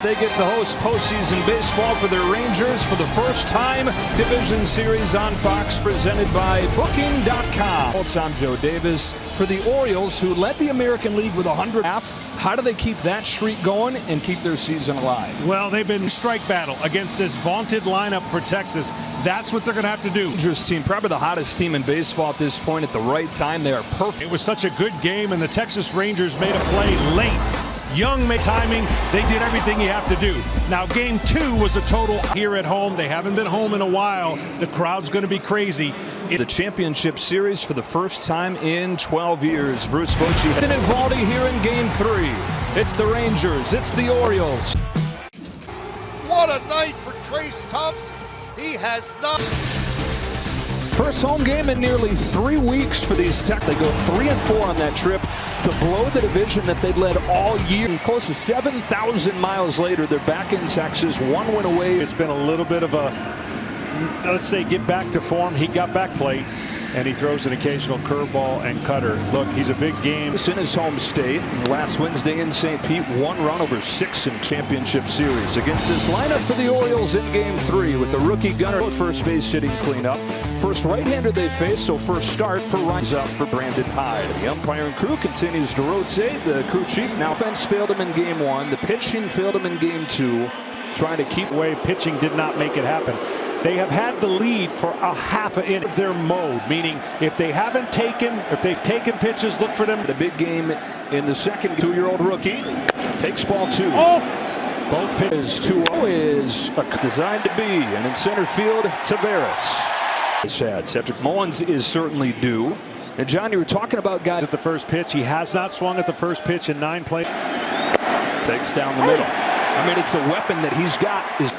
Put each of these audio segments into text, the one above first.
They get to host postseason baseball for their Rangers for the first time. Division Series on Fox presented by Booking.com. I'm Joe Davis. For the Orioles, who led the American League with 100, how do they keep that streak going and keep their season alive? Well, they've been strike battle against this vaunted lineup for Texas. That's what they're going to have to do. Rangers team, probably the hottest team in baseball at this point at the right time. They are perfect. It was such a good game, and the Texas Rangers made a play late. Young made timing. They did everything you have to do. Now, game 2 was a total here at home. They haven't been home in a while. The crowd's going to be crazy. The championship series for the first time in 12 years. Bruce Bochy and Evaldi here in game 3. It's the Rangers. It's the Orioles. What a night for Trace Thompson. He has not. First home game in nearly 3 weeks for these Tech. They go 3-4 on that trip to blow the division that they'd led all year. And close to 7,000 miles later, they're back in Texas, 1 win away. It's been a little bit of a, let's say, get back to form. He got back plate, and he throws an occasional curveball and cutter. Look, he's a big game. It's in his home state. Last Wednesday in St. Pete, 1 run over 6 in championship series. Against this lineup for the Orioles in game 3 with the rookie gunner at first base hitting cleanup. First right-hander they face, so first start for Ryan's out for Brandon Hyde. The umpiring crew continues to rotate. The crew chief now offense failed him in game 1. The pitching failed him in game 2. Trying to keep away. Pitching did not make it happen. They have had the lead for a half an inning of their mode, meaning if they've taken pitches, look for them. The big game in the second. 2-year-old rookie takes ball 2. Both pitches 2-0 is designed to be, and in center field, Tavares. Sad. Cedric Mullins is certainly due. And John, you were talking about guys at the first pitch. He has not swung at the first pitch in 9 plays. Takes down the middle. I mean, it's a weapon that he's got. Is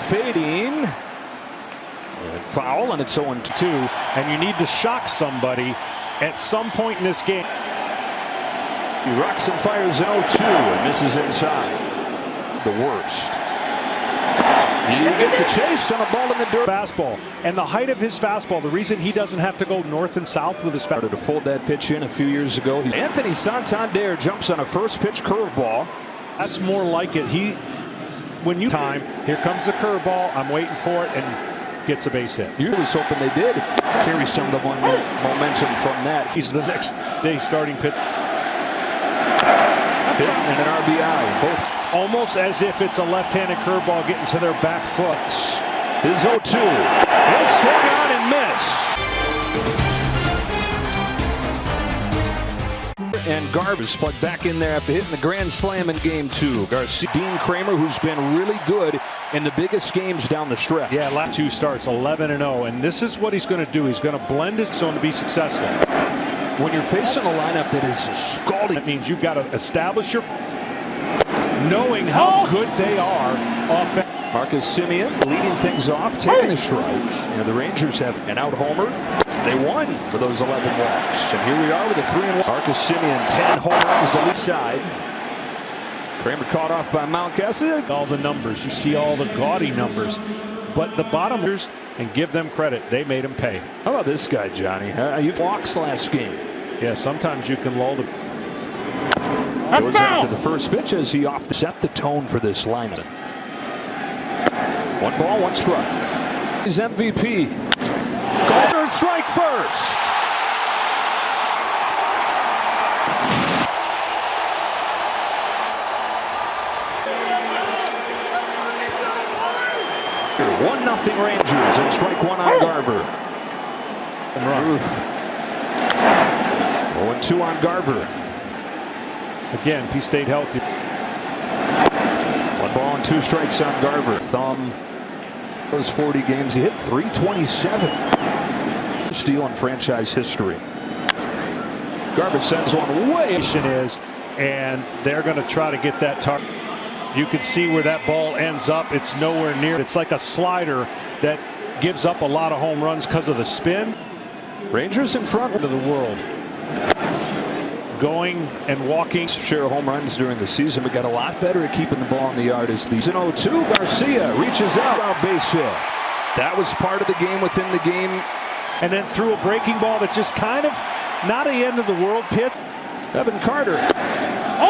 fading. And foul, and it's 0-2. And you need to shock somebody at some point in this game. He rocks and fires an 0-2 and misses inside. The worst. He gets a chase on a ball in the dirt. Fastball. And the height of his fastball, the reason he doesn't have to go north and south with his fastball. Started to fold that pitch in a few years ago. Anthony Santander jumps on a first pitch curveball. That's more like it. When you time, here comes the curveball. I'm waiting for it, and gets a base hit. You was hoping they did carry some of the momentum from that. He's the next day starting pitch. Hit and an RBI. Both almost as if it's a left-handed curveball getting to their back foot. His 0-2. He'll swing on and miss. And Garvis plugged back in there after hitting the grand slam in game 2. Garcia, Dean Kramer, who's been really good in the biggest games down the stretch. Yeah, last 2 starts, 11-0, and this is what he's going to do. He's going to blend his zone to be successful. When you're facing a lineup that is scalding, that means you've got to establish your, knowing how good they are offensively. Marcus Semien leading things off, taking a strike. And the Rangers have an out homer. They won with those 11 walks. And here we are with a 3-1. Marcus Semien, 10 home runs to lead side. Kramer caught off by Mountcastle. All the numbers, you see all the gaudy numbers, but the bottomers, and give them credit, they made them pay. How about this guy, Johnny? You walks last game. Yeah, sometimes you can lull the. Goes after the first pitch as he set the tone for this lineup. 1 ball, 1 strike. He's MVP. Goes for strike first. Here, 1-0 Rangers and strike 1 on Garver. And 0-2 on Garver. Again, if he stayed healthy. 1 ball and 2 strikes on Garver. Thumb. Those 40 games, he hit .327. Steal in franchise history. Garver sends one way. And they're going to try to get that target. You can see where that ball ends up. It's nowhere near. It's like a slider that gives up a lot of home runs because of the spin. Rangers in front of the world. Going and walking. Share of home runs during the season, but got a lot better at keeping the ball in the yard as the 0-2. Garcia reaches out base hit. That was part of the game within the game. And then threw a breaking ball that just kind of not a end of the world pitch. Evan Carter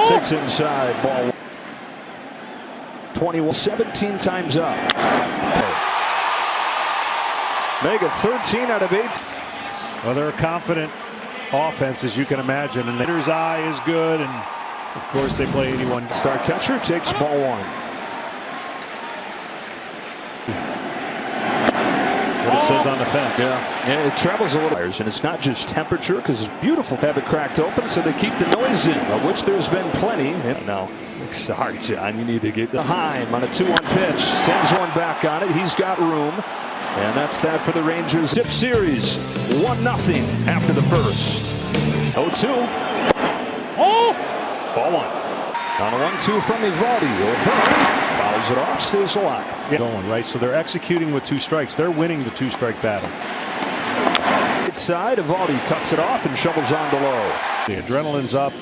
takes inside ball. 21, 17 times up. Make it 13 out of 8. Well, they're a confident offense, as you can imagine, and the hitter's eye is good, and of course they play 81. Star catcher takes ball 1. What it says on the fence. Yeah, it travels a little, and it's not just temperature, because it's beautiful to have it cracked open, so they keep the noise in, of which there's been plenty. No, sorry, John, you need to get the Heim on a 2-1 pitch, sends one back on it. He's got room, and that's that for the Rangers. Dip series 1-0 after the first. 0-2. Oh, ball 1. On a 1-2 from Evaldi. Fouls it off, stays alive. Going right, so they're executing with 2 strikes. They're winning the 2-strike battle. Right side, Evaldi cuts it off and shovels on to low. The adrenaline's up,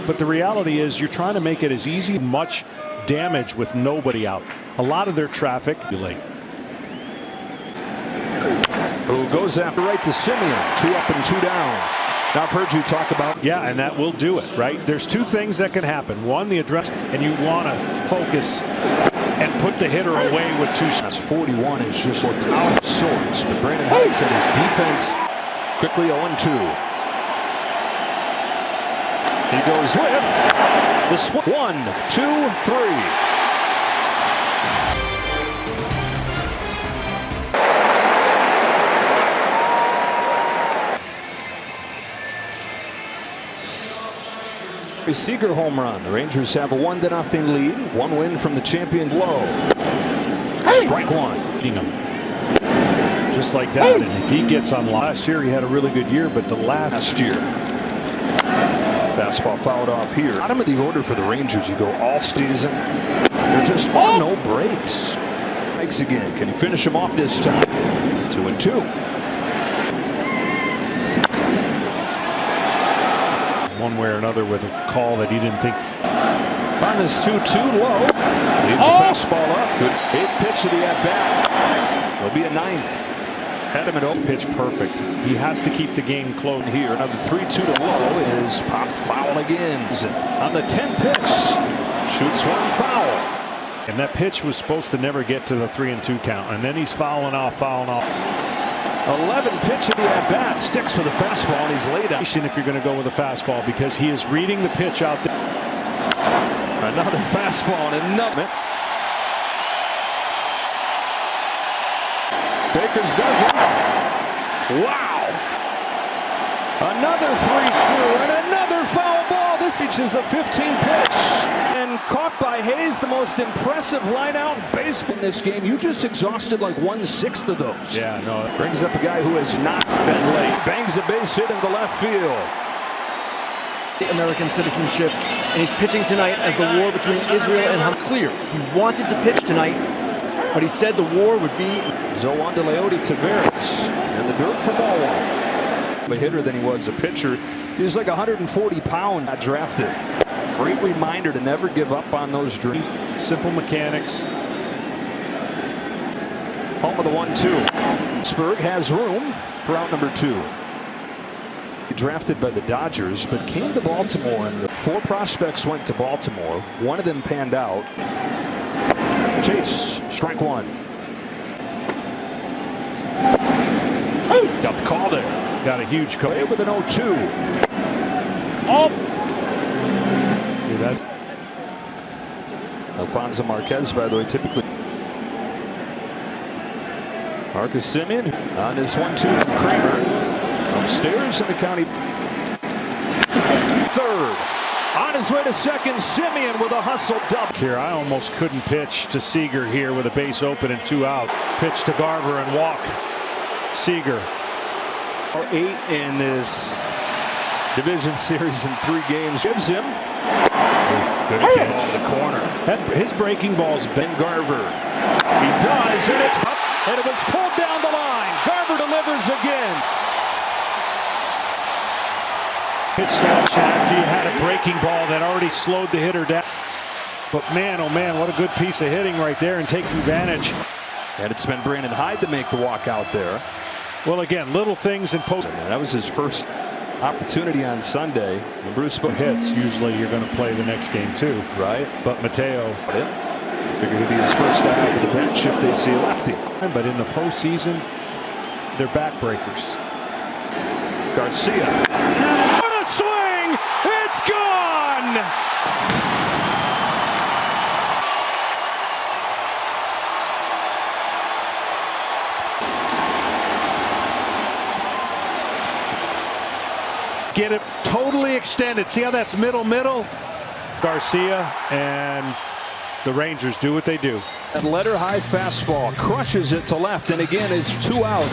but the reality is you're trying to make it as easy, much damage with nobody out. A lot of their traffic. Who goes after right to Simeon. 2 up and 2 down. Now I've heard you talk about. Yeah, and that will do it, right? There's 2 things that can happen. One, the address, and you want to focus and put the hitter away with 2 shots. 41 is just like out of sorts. But Brandon Hyde said his defense quickly 0-2. He goes with the swing. 1, 2, 3. Seager home run. The Rangers have a 1-0 lead. 1 win from the champion. Low. Strike 1. Beating him. Just like that. And if he gets on last year, he had a really good year, but the last year. Fastball fouled ooff here. Bottom of the order for the Rangers. You go all season. There just are no breaks. Strikes again. Can he finish him off this time? 2-2. One way or another with a call that he didn't think. On this 2-2 low. Leaves a fastball up. Good hit pitch of the at-bat. It'll be a 9th. Had him at 0. Pitch perfect. He has to keep the game close here. Another 3-2 to low is popped foul again. On the 10th pitch. Shoots 1 foul. And that pitch was supposed to never get to the 3-2 count. And then he's fouling off. 11 pitch of the at-bat, sticks for the fastball, and he's laid out. If you're going to go with a fastball, because he is reading the pitch out there. Another fastball and another. Bakers does it. Wow. Another 3-2 and another foul ball. This is a 15 pitch. And caught by Hayes, the most impressive line out baseball in this game. You just exhausted like 1/6 of those. Yeah, no. Brings up a guy who has not been late. Bangs a base hit into left field. American citizenship, and he's pitching tonight as the war between Israel and Hamas clear. He wanted to pitch tonight, but he said the war would be. Zoan de Leody Taveras in the dirt for ball 1. A hitter than he was a pitcher. He was like 140 pounds. Not drafted. Great reminder to never give up on those dreams. Simple mechanics. Home of the 1-2. Pittsburgh has room for out number 2. Drafted by the Dodgers, but came to Baltimore, and the 4 prospects went to Baltimore. 1 of them panned out. Chase, strike 1. Got the call there. Got a huge call with an 0-2. Oh! Dude, that's Alfonso Marquez, by the way, typically. Marcus Simeon on this 1-2 from Kramer. Upstairs in the county. Third. On his way to second, Simeon with a hustle double. Here, I almost couldn't pitch to Seager here with a base open and 2 out. Pitch to Garver and walk. Seager. 8 in this division series in 3 games. Gives him. Good catch. The corner. His breaking ball's Ben Garver. He does, and it's up, and it was pulled down the line. Garver delivers again. Pitch selection after you had a breaking ball that already slowed the hitter down. But man, oh man, what a good piece of hitting right there and taking advantage. And it's been Brandon Hyde to make the walk out there. Well, again, little things in post. That was his first opportunity on Sunday. When Bruce hits, usually you're going to play the next game too. Right. But Mateo. Figured it'd be his first out of the bench if they see a lefty. But in the postseason, they're backbreakers. Garcia. What a swing! It's gone! Get it totally extended. See how that's middle? Garcia and the Rangers do what they do. That letter high fastball crushes it to left, and again it's 2 outs.